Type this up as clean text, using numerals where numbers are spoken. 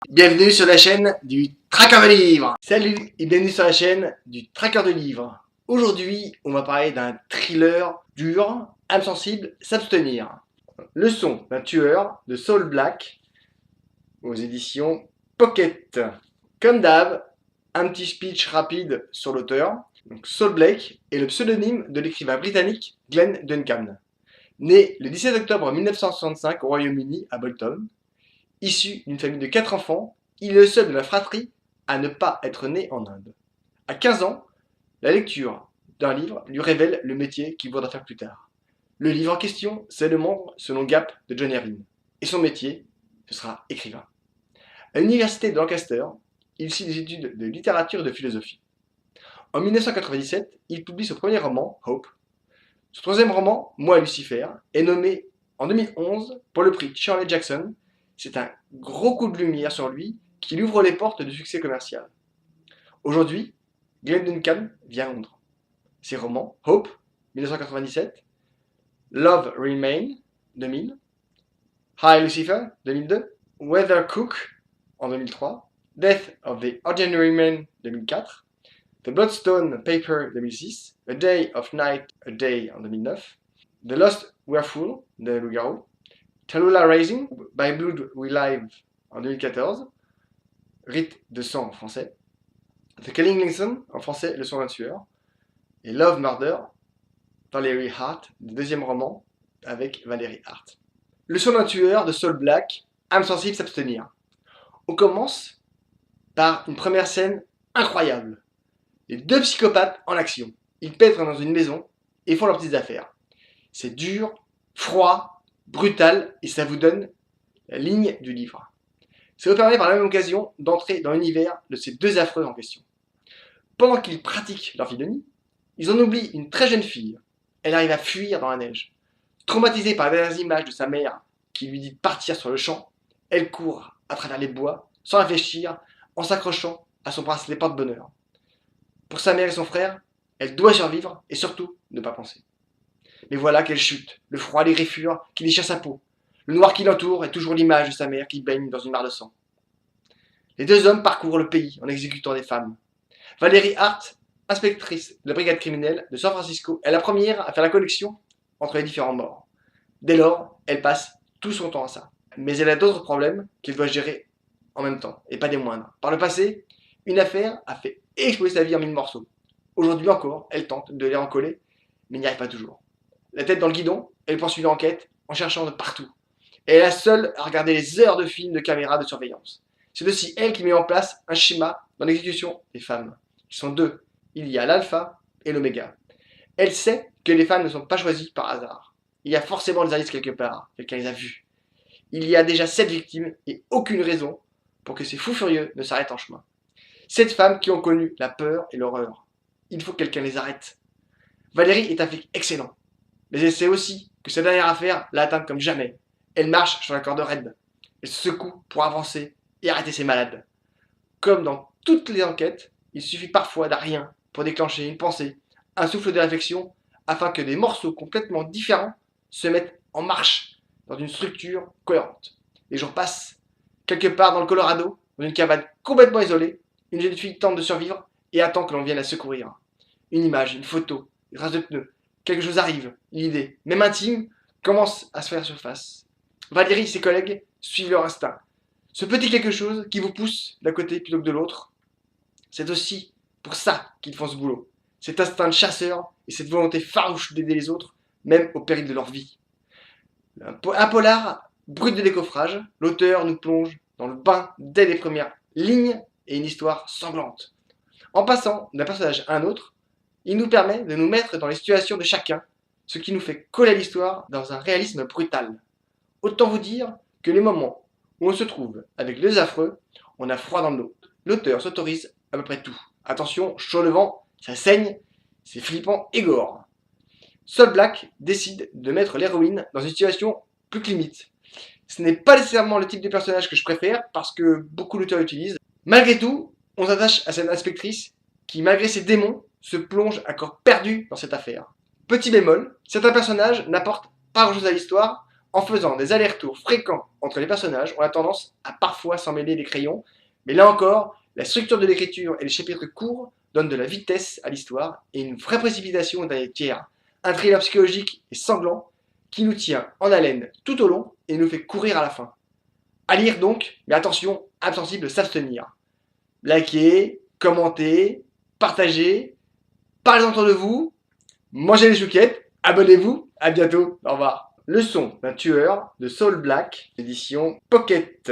Bienvenue sur la chaîne du Traqueur de livres. Salut et bienvenue sur la chaîne du Traqueur de livres. Aujourd'hui, on va parler d'un thriller dur, âme sensible, s'abstenir. Leçon d'un tueur de Saul Black aux éditions Pocket. Comme d'hab, un petit speech rapide sur l'auteur. Saul Blake est le pseudonyme de l'écrivain britannique Glenn Duncan. Né le 17 octobre 1965 au Royaume-Uni à Bolton, issu d'une famille de 4 enfants, il est le seul de la fratrie à ne pas être né en Inde. À 15 ans, la lecture d'un livre lui révèle le métier qu'il voudra faire plus tard. Le livre en question, c'est Le Monde selon Gap de John Irving. Et son métier, ce sera écrivain. À l'université de Lancaster, il suit des études de littérature et de philosophie. En 1997, il publie son premier roman, Hope. Son troisième roman, Moi Lucifer, est nommé en 2011 pour le prix Shirley Jackson. C'est un gros coup de lumière sur lui qui lui ouvre les portes du succès commercial. Aujourd'hui, Glenn Duncan vit à Londres. Ses romans, Hope, 1997, Love Remain, 2000, Hi Lucifer, 2002, Weather Cook, en 2003, Death of the Ordinary Man, 2004, The Bloodstone Paper, 2006, A Day of Night, A Day, en 2009, The Lost Werewolf, de Loup-Garou, Tallulah Rising, By Blood We Live, en 2014, Rite de sang en français, The Killing Linson, en français, Le son d'un tueur, et Love Murder, Valerie Hart, le deuxième roman avec Valerie Hart. Le son d'un tueur de Saul Black, âme sensible, s'abstenir. On commence par une première scène incroyable. Les deux psychopathes en action. Ils pénètrent dans une maison et font leurs petites affaires. C'est dur, froid, brutal et ça vous donne la ligne du livre. Ça vous permet par la même occasion d'entrer dans l'univers de ces deux affreux en question. Pendant qu'ils pratiquent leur vidonie, ils en oublient une très jeune fille. Elle arrive à fuir dans la neige. Traumatisée par les dernières images de sa mère qui lui dit de partir sur le champ, elle court à travers les bois, sans réfléchir, en s'accrochant à son bracelet porte-bonheur. Pour sa mère et son frère, elle doit survivre et surtout ne pas penser. Mais voilà qu'elle chute, le froid, les griffures qui déchirent sa peau. Le noir qui l'entoure est toujours l'image de sa mère qui baigne dans une mare de sang. Les deux hommes parcourent le pays en exécutant des femmes. Valerie Hart, inspectrice de la brigade criminelle de San Francisco, est la première à faire la connexion entre les différents morts. Dès lors, elle passe tout son temps à ça. Mais elle a d'autres problèmes qu'elle doit gérer en même temps, et pas des moindres. Par le passé, une affaire a fait exploser sa vie en 1000 morceaux. Aujourd'hui encore, elle tente de les recoller, mais n'y arrive pas toujours. La tête dans le guidon, elle poursuit l'enquête en cherchant de partout. Elle est la seule à regarder les heures de films de caméras de surveillance. C'est aussi elle qui met en place un schéma dans l'exécution des femmes. Ils sont deux. Il y a l'alpha et l'oméga. Elle sait que les femmes ne sont pas choisies par hasard. Il y a forcément des indices quelque part. Quelqu'un les a vues. Il y a déjà 7 victimes et aucune raison pour que ces fous furieux ne s'arrêtent en chemin. 7 femmes qui ont connu la peur et l'horreur. Il faut que quelqu'un les arrête. Valérie est un flic excellent. Mais elle sait aussi que cette dernière affaire l'a atteinte comme jamais. Elle marche sur la corde raide. Elle se secoue pour avancer et arrêter ses malades. Comme dans toutes les enquêtes, il suffit parfois de rien pour déclencher une pensée, un souffle de réflexion, afin que des morceaux complètement différents se mettent en marche dans une structure cohérente. Les jours passent. Quelque part dans le Colorado, dans une cabane complètement isolée, une jeune fille tente de survivre et attend que l'on vienne la secourir. Une image, une photo, une trace de pneu, quelque chose arrive, une idée, même intime, commence à se faire surface. Valérie et ses collègues suivent leur instinct. Ce petit quelque chose qui vous pousse d'un côté plutôt que de l'autre, c'est aussi pour ça qu'ils font ce boulot. Cet instinct de chasseur et cette volonté farouche d'aider les autres, même au péril de leur vie. Un polar brut de décoffrage, l'auteur nous plonge dans le bain dès les premières lignes et une histoire sanglante. En passant d'un personnage à un autre, il nous permet de nous mettre dans les situations de chacun, ce qui nous fait coller à l'histoire dans un réalisme brutal. Autant vous dire que les moments où on se trouve avec les affreux, on a froid dans le dos. L'auteur s'autorise à peu près tout. Attention, chaud le vent, ça saigne, c'est flippant et gore. Saul Black décide de mettre l'héroïne dans une situation plus que limite. Ce n'est pas nécessairement le type de personnage que je préfère parce que beaucoup d'auteurs l'utilisent. Malgré tout, on s'attache à cette inspectrice qui, malgré ses démons, se plonge à corps perdu dans cette affaire. Petit bémol, certains personnages n'apportent pas grand chose à l'histoire, En faisant des allers-retours fréquents entre les personnages, on a tendance à parfois s'en mêler des crayons, mais là encore, la structure de l'écriture et les chapitres courts donnent de la vitesse à l'histoire et une vraie précipitation derrière. Un thriller psychologique et sanglant qui nous tient en haleine tout au long et nous fait courir à la fin. À lire donc, mais attention, âme sensible, s'abstenir. Likez, commentez, partagez, parlez entre de vous, mangez les chouquettes, abonnez-vous, à bientôt, au revoir. Leçon d'un tueur de Saul Black, édition Pocket.